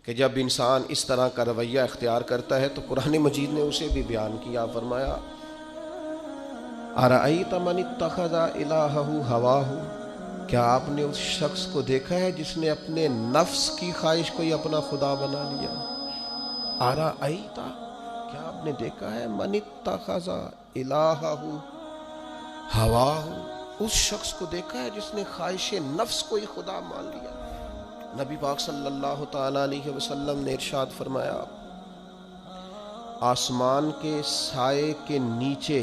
کہ جب انسان اس طرح کا رویہ اختیار کرتا ہے تو قرآن مجید نے اسے بھی بیان کیا، فرمایا ارأیت من اتخذ الہہ ہواہ، کیا آپ نے اس شخص کو دیکھا ہے جس نے اپنے نفس کی خواہش کو ہی اپنا خدا بنا لیا؟ ارأیت، کیا آپ نے دیکھا ہے من اتخذ الہہ ہواہ، اس شخص کو دیکھا ہے جس نے خواہش نفس کو ہی خدا مان لیا؟ نبی پاک صلی اللہ تعالی علیہ وسلم نے ارشاد فرمایا آسمان کے سائے کے نیچے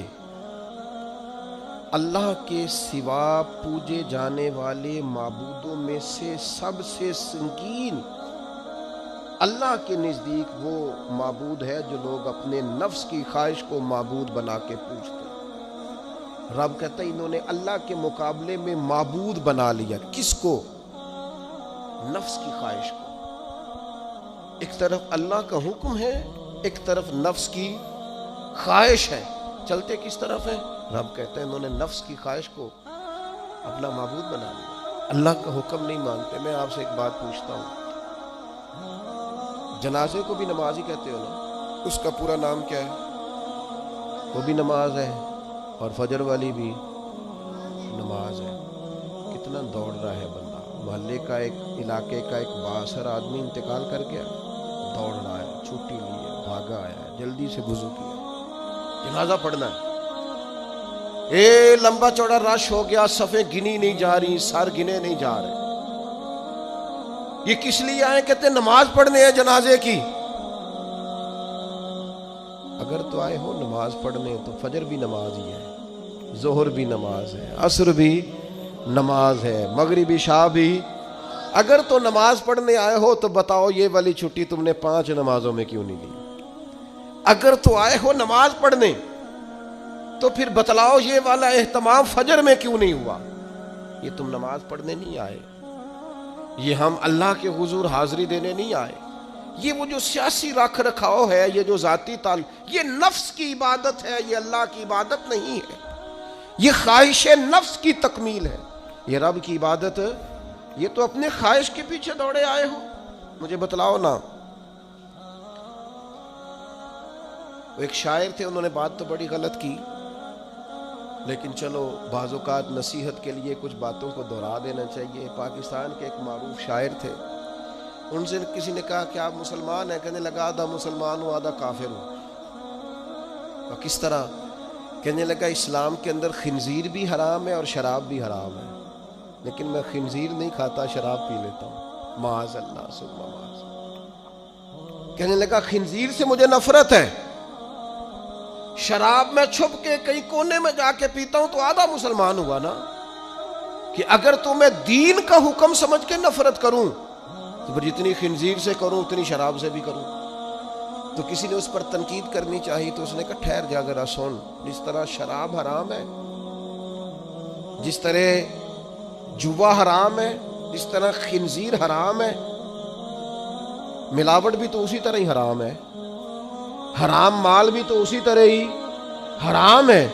اللہ کے سوا پوجے جانے والے معبودوں میں سے سب سے سنگین اللہ کے نزدیک وہ معبود ہے جو لوگ اپنے نفس کی خواہش کو معبود بنا کے پوجتے ہیں۔ رب کہتا ہے انہوں نے اللہ کے مقابلے میں معبود بنا لیا۔ کس کو؟ نفس کی خواہش کو۔ ایک طرف اللہ کا حکم ہے، ایک طرف نفس کی خواہش ہے، چلتے کس طرف ہیں؟ رب کہتا ہے انہوں نے نفس کی خواہش کو اپنا معبود بنا لیا، اللہ کا حکم نہیں مانتے۔ میں آپ سے ایک بات پوچھتا ہوں، جنازے کو بھی نماز ہی کہتے ہو نا؟ اس کا پورا نام کیا ہے؟ وہ بھی نماز ہے، اور فجر والی بھی نماز ہے۔ کتنا دوڑ رہا ہے بندہ، محلے کا ایک علاقے کا ایک بااثر آدمی انتقال کر گیا، دوڑ رہا ہے، چھٹی لی ہے، بھاگا آیا ہے، جلدی سے وضو کیا، جنازہ پڑھنا ہے، لمبا چوڑا رش ہو گیا، صفیں گنی نہیں جا رہی، سر گنے نہیں جا رہے۔ یہ کس لیے آئے؟ کہتے ہیں نماز پڑھنے ہیں جنازے کی۔ اگر تو آئے ہو نماز پڑھنے تو فجر بھی نماز ہی ہے، ظہر بھی نماز ہے، عصر بھی نماز ہے، مغرب عشاء بھی۔ اگر تو نماز پڑھنے آئے ہو تو بتاؤ یہ والی چھٹی تم نے 5 نمازوں میں کیوں نہیں لی؟ اگر تو آئے ہو نماز پڑھنے تو پھر بتلاؤ یہ والا اہتمام فجر میں کیوں نہیں ہوا؟ یہ تم نماز پڑھنے نہیں آئے، یہ ہم اللہ کے حضور حاضری دینے نہیں آئے۔ یہ وہ جو سیاسی رکھ رکھاؤ ہے، یہ جو ذاتی تعلق، یہ نفس کی عبادت ہے، یہ اللہ کی عبادت نہیں ہے، یہ خواہش نفس کی تکمیل ہے۔ یہ رب کی عبادت، یہ تو اپنے خواہش کے پیچھے دوڑے آئے ہو۔ مجھے بتلاؤ نا۔ وہ ایک شاعر تھے، انہوں نے بات تو بڑی غلط کی، لیکن چلو بعض اوقات نصیحت کے لیے کچھ باتوں کو دہرا دینا چاہیے۔ پاکستان کے ایک معروف شاعر تھے، ان سے کسی نے کہا کہ آپ مسلمان ہیں؟ کہنے لگا آدھا مسلمان ہوں آدھا کافر ہوں۔ اور کس طرح؟ کہنے لگا اسلام کے اندر خنزیر بھی حرام ہے اور شراب بھی حرام ہے، لیکن میں خنزیر نہیں کھاتا، شراب پی لیتا ہوں، معاذ اللہ ثم معاذ۔ کہنے لگا خنزیر سے مجھے نفرت ہے، شراب میں چھپ کے کئی کونے میں جا کے پیتا ہوں، تو آدھا مسلمان ہوا نا۔ کہ اگر تو میں دین کا حکم سمجھ کے نفرت کروں تو پھر جتنی خنزیر سے کروں اتنی شراب سے بھی کروں۔ تو کسی نے اس پر تنقید کرنی چاہیے تو اس نے کہا ٹھہر جا ذرا سن، جس طرح شراب حرام ہے، جس طرح جوا حرام ہے، جس طرح خنزیر حرام ہے، ملاوٹ بھی تو اسی طرح ہی حرام ہے، حرام مال بھی تو اسی طرح ہی حرام ہے۔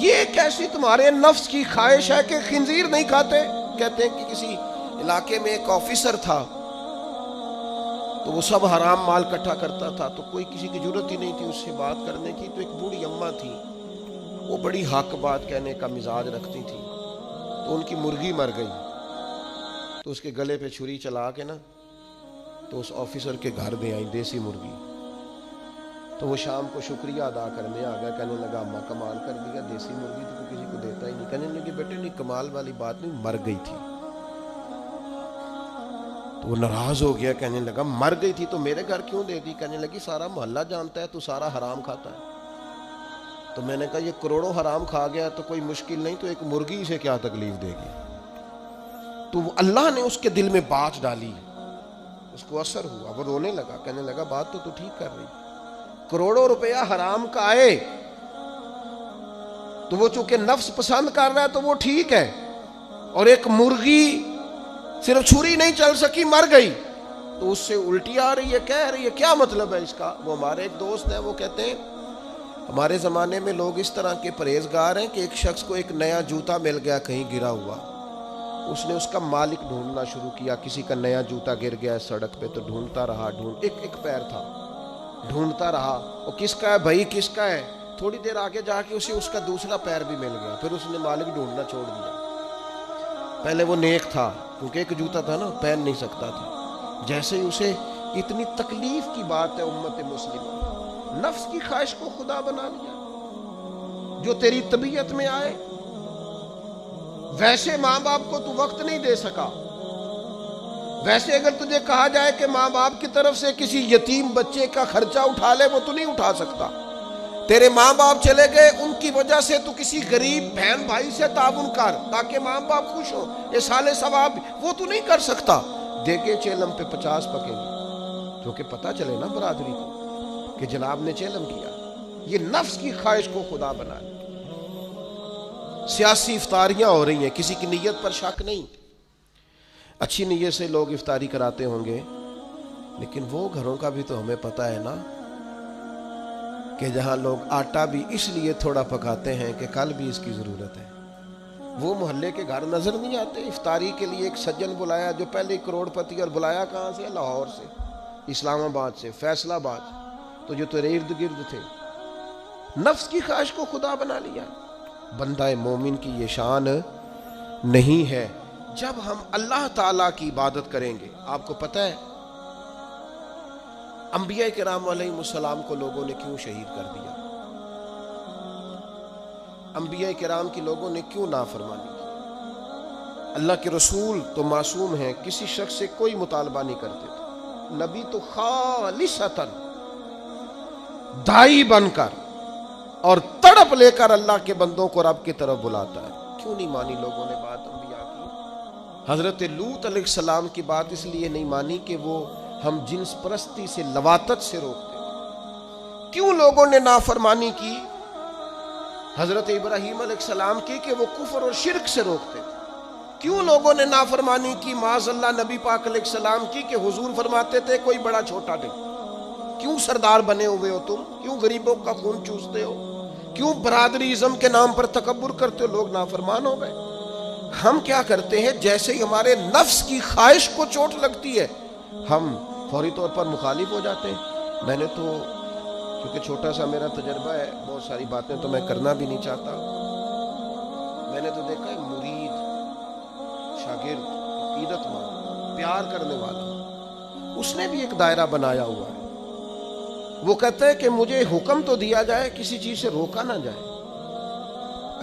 یہ کیسی تمہارے نفس کی خواہش ہے کہ خنزیر نہیں کھاتے؟ کہتے ہیں کہ کسی علاقے میں ایک آفیسر تھا، تو وہ سب حرام مال اکٹھا کرتا تھا، تو کوئی کسی کی ضرورت ہی نہیں تھی اس سے بات کرنے کی۔ تو ایک بوڑھی اماں تھی، وہ بڑی حق بات کہنے کا مزاج رکھتی تھی، تو ان کی مرغی مر گئی، تو اس کے گلے پہ چھری چلا کے نا تو اس آفیسر کے گھر دے آئی دیسی مرغی۔ تو وہ شام کو شکریہ ادا کرنے آ گیا، کہنے لگا اماں کمال کر دیا، دیسی مرغی تو کسی کو دیتا ہی نہیں۔ کہنے لگے بیٹے نہیں، کمال والی بات نہیں، مر گئی تھی۔ تو وہ ناراض ہو گیا، کہنے لگا مر گئی تھی تو میرے گھر کیوں دے دی؟ کہنے لگی سارا محلہ جانتا ہے تو سارا حرام کھاتا ہے۔ تو میں نے کہا یہ کروڑوں حرام کھا گیا تو کوئی مشکل نہیں، تو ایک مرغی سے کیا تکلیف دے گی؟ تو اللہ نے اس کے دل میں بات ڈالی، اس کو اثر ہوا، وہ رونے لگا، کہنے لگا بات تو ٹھیک کر رہی، کروڑوں روپیہ حرام کا آئے تو وہ چونکہ نفس پسند کر رہا ہے تو وہ ٹھیک ہے، اور ایک مرغی صرف چھری نہیں چل سکی، مر گئی، تو اس سے الٹی آ رہی ہے، کہہ رہی ہے کیا مطلب ہے اس کا؟ وہ ہمارے ایک دوست ہیں، وہ کہتے ہیں ہمارے زمانے میں لوگ اس طرح کے پرہیزگار ہیں کہ ایک شخص کو ایک نیا جوتا مل گیا کہیں گرا ہوا، اس نے اس کا مالک ڈھونڈنا شروع کیا. کسی کا نیا جوتا گر گیا سڑک پہ تو ڈھونڈتا رہا, ایک پیر تھا, ڈھونڈتا رہا وہ کس کا ہے بھائی, کس کا ہے. تھوڑی دیر آگے جا کے اسے اس کا دوسرا پیر بھی مل گیا. پھر اس نے مالک ڈھونڈنا چھوڑ دیا. پہلے وہ نیک تھا کیونکہ ایک جوتا تھا نا, پہن نہیں سکتا تھا. جیسے ہی اسے اتنی تکلیف کی بات ہے امت مسلمہ, نفس کی خواہش کو خدا بنا لیا, جو تیری طبیعت میں آئے. ویسے ماں باپ کو تو وقت نہیں دے سکا. ویسے اگر تجھے کہا جائے کہ ماں باپ کی طرف سے کسی یتیم بچے کا خرچہ اٹھا لے, وہ تو نہیں اٹھا سکتا. تیرے ماں باپ چلے گئے, ان کی وجہ سے تو کسی غریب بہن بھائی سے تعاون کر تاکہ ماں باپ خوش ہو, یہ سال ثواب, وہ تو نہیں کر سکتا. دیکھے چیلم پہ 50 پکیں گے, جو کہ پتہ چلے نا برادری کو کہ جناب نے چیلم کیا. یہ نفس کی خواہش کو خدا بنا لے. سیاسی افطاریاں ہو رہی ہیں, کسی کی نیت پر شک نہیں, اچھی نیت سے لوگ افطاری کراتے ہوں گے, لیکن وہ گھروں کا بھی تو ہمیں پتہ ہے نا کہ جہاں لوگ آٹا بھی اس لیے تھوڑا پکاتے ہیں کہ کل بھی اس کی ضرورت ہے. وہ محلے کے گھر نظر نہیں آتے. افطاری کے لیے ایک سجن بلایا جو پہلے کروڑ پتی, اور بلایا کہاں سے, لاہور سے, اسلام آباد سے, فیصل آباد, تو جو تیرے ارد گرد تھے. نفس کی خواہش کو خدا بنا لیا. بندہ مومن کی یہ شان نہیں ہے. جب ہم اللہ تعالیٰ کی عبادت کریں گے, آپ کو پتہ ہے انبیاء کرام علیہ السلام کو لوگوں نے کیوں شہید کر دیا؟ انبیاء کرام کی لوگوں نے کیوں نافرمانی کی؟ اللہ کے رسول تو معصوم ہیں, کسی شخص سے کوئی مطالبہ نہیں کرتے تھے. نبی تو خالصتاً دائی بن کر اور تڑپ لے کر اللہ کے بندوں کو رب کی طرف بلاتا ہے. کیوں نہیں مانی لوگوں نے بات انبیاء کی؟ حضرت لوط علیہ السلام کی بات اس لیے نہیں مانی کہ وہ ہم جنس پرستی سے, لواطت سے روکتے تھے. کیوں لوگوں نے نافرمانی کی حضرت ابراہیم علیہ السلام کی کہ وہ کفر اور شرک سے روکتے تھے؟ کیوں لوگوں نے نافرمانی کی معاذ اللہ نبی پاک علیہ السلام کی کہ حضور فرماتے تھے کوئی بڑا چھوٹا نہیں. کیوں سردار بنے ہوئے ہو تم؟ کیوں غریبوں کا خون چوستے ہو؟ کیوں برادری ازم کے نام پر تکبر کرتے ہو؟ لوگ نافرمان ہو گئے. ہم کیا کرتے ہیں, جیسے ہی ہمارے نفس کی خواہش کو چوٹ لگتی ہے ہم فوری طور پر مخالف ہو جاتے ہیں. میں نے تو کیونکہ چھوٹا سا میرا تجربہ ہے, بہت ساری باتیں تو میں کرنا بھی نہیں چاہتا. میں نے تو دیکھا ہے مرید, شاگرد, عقیدت مند, پیار کرنے والا, اس نے بھی ایک دائرہ بنایا ہوا ہے. وہ کہتا ہے کہ مجھے حکم تو دیا جائے, کسی چیز سے روکا نہ جائے.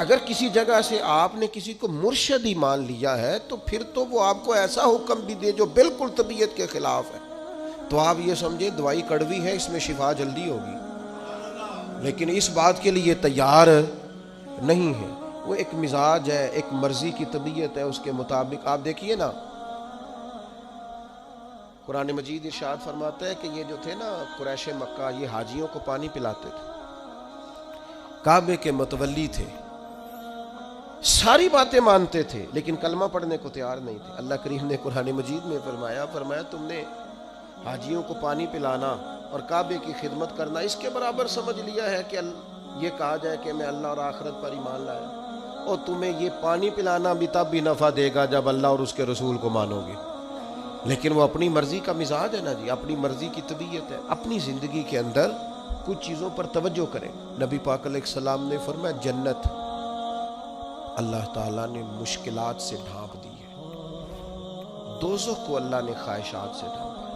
اگر کسی جگہ سے آپ نے کسی کو مرشد ہی مان لیا ہے تو پھر تو وہ آپ کو ایسا حکم بھی دے جو بالکل طبیعت کے خلاف ہے تو آپ یہ سمجھے دوائی کڑوی ہے, اس میں شفا جلدی ہوگی, لیکن اس بات کے لیے تیار نہیں ہے. وہ ایک مزاج ہے, ایک مرضی کی طبیعت ہے, اس کے مطابق. آپ دیکھیے نا قرآن مجید ارشاد فرماتا ہے کہ یہ جو تھے نا قریش مکہ, یہ حاجیوں کو پانی پلاتے تھے, کعبے کے متولی تھے, ساری باتیں مانتے تھے, لیکن کلمہ پڑھنے کو تیار نہیں تھے. اللہ کریم نے قرآن مجید میں فرمایا تم نے حاجیوں کو پانی پلانا اور کعبے کی خدمت کرنا اس کے برابر سمجھ لیا ہے کہ یہ کہا جائے کہ میں اللہ اور آخرت پر ایمان لایا, اور تمہیں یہ پانی پلانا بھی تب بھی نفع دے گا جب اللہ اور اس کے رسول کو مانو گے. لیکن وہ اپنی مرضی کا مزاج ہے نا جی, اپنی مرضی کی طبیعت ہے. اپنی زندگی کے اندر کچھ چیزوں پر توجہ کریں. نبی پاک علیہ السلام نے فرمایا جنت اللہ تعالیٰ نے مشکلات سے ڈھانپ دی ہے, دوزخ کو اللہ نے خواہشات سے ڈھانپا ہے.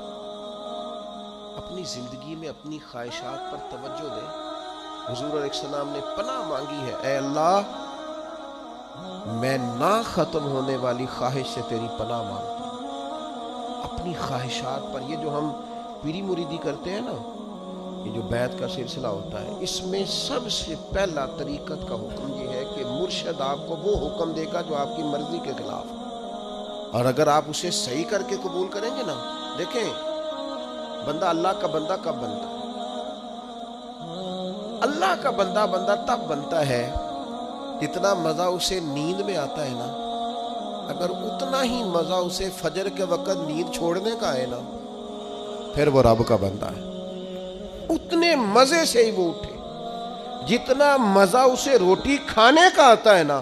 اپنی زندگی میں اپنی خواہشات پر توجہ دیں. حضور علیہ السلام نے پناہ مانگی ہے, اے اللہ میں نہ ختم ہونے والی خواہش سے تیری پناہ مانگتا ہوں. اپنی خواہشات پر, یہ جو ہم پیری مریدی کرتے ہیں نا, یہ جو بیعت کا سلسلہ ہوتا ہے, اس میں سب سے پہلا طریقت کا حکم یہ ہے کہ مرشد آپ کو وہ حکم دے گا جو آپ کی مرضی کے خلاف ہے, اور اگر آپ اسے صحیح کر کے قبول کریں گے نا, دیکھیں بندہ اللہ کا بندہ کب بنتا ہے؟ اللہ کا بندہ تب بنتا ہے جتنا مزہ اسے نیند میں آتا ہے نا, اگر اتنا ہی مزہ اسے فجر کے وقت نیند چھوڑنے کا ہے نا, پھر وہ رب کا بندہ ہے. اتنے مزے سے ہی وہ اٹھے جتنا مزہ اسے روٹی کھانے کا آتا ہے نا,